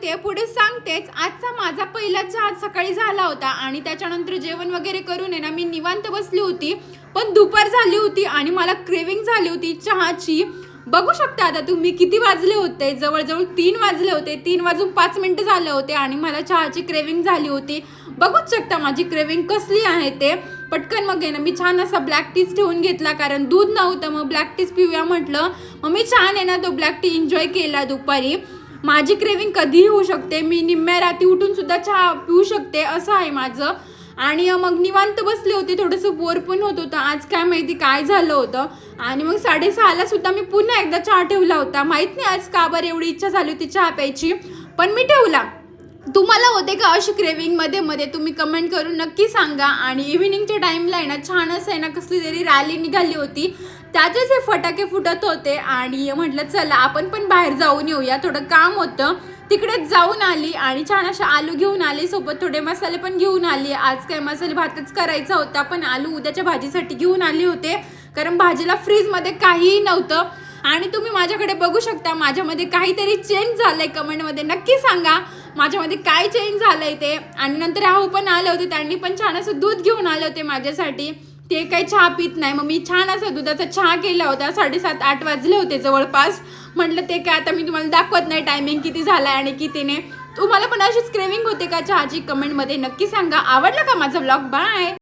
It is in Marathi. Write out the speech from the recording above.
सांगते, पुढे सांगतेच. आजचा माझा पहिला चहा सकाळी झाला होता आणि त्याच्यानंतर जेवण वगैरे करून आहे ना मी निवांत बसली होती. पण दुपार झाली होती आणि मला क्रेविंग झाली होती चहाची. बघू शकता आता तुम्ही किती वाजले होते, जवळजवळ 3 वाजले होते. 3 वाजून 5 मिनिटं झाले होते आणि मला चहाची क्रेविंग झाली होती. बघूच शकता माझी क्रेविंग कसली आहे ते. पटकन मग आहे ना मी छान असा ब्लॅक टीच ठेवून घेतला, कारण दूध नव्हतं. मग ब्लॅक टीच पिऊया म्हटलं. मग मी छान आहे ना तो ब्लॅक टी एन्जॉय केला दुपारी. माझी क्रेविंग कधीही होऊ शकते, मी निम्म्या रात्री उठून सुद्धा चहा पिऊ शकते, असं आहे माझं. आणि मग निवांत बसले होते, थोडंसं बोर पण होत होतं. आज काय माहिती काय झालं होतं. आणि मग 6:30ला सुद्धा मी पुन्हा एकदा चहा ठेवला होता. माहीत नाही आज का बरं एवढी इच्छा झाली होती चहा प्यायची, पण मी ठेवला. तुम्हाला होते का अशी क्रेविंग मध्ये मध्ये? तुम्ही कमेंट करून नक्की सांगा. आणि इव्हिनिंगच्या टाईमला आहे ना छान असं आहे ना कसली तरी रॅली निघाली होती, त्याचेच हे फटाके फुटत होते. आणि म्हटलं चला आपण पण बाहेर जाऊन येऊया, थोडं काम होतं. तिकडेच जाऊन आली आणि छान अशा आलू घेऊन आले, सोबत थोडे मसाले पण घेऊन आली. आज काय मसाले भातच करायचा होता, पण आलू उद्याच्या भाजीसाठी घेऊन आले होते, कारण भाजीला फ्रीजमध्ये काहीही नव्हतं. आणि तुम्ही माझ्याकडे बघू शकता माझ्यामध्ये काहीतरी चेंज झालंय. कमेंटमध्ये नक्की सांगा माझ्यामध्ये काय चेंज झालंय ते. आणि नंतर राहू पण आले होते, त्यांनी पण छान असं दूध घेऊन आले होते माझ्यासाठी. ते काही चहा पित नाही, मग मी छान असं दुधाचा चहा केला होता. 7:30-8 वाजले होते जवळपास. म्हटलं ते काय आता मी तुम्हाला दाखवत नाही टायमिंग किती झाला आणि किती नाही. तुम्हाला पण अशीच क्रेविंग होते का चहाची? कमेंटमध्ये नक्की सांगा. आवडला का माझा व्लॉग? बाय.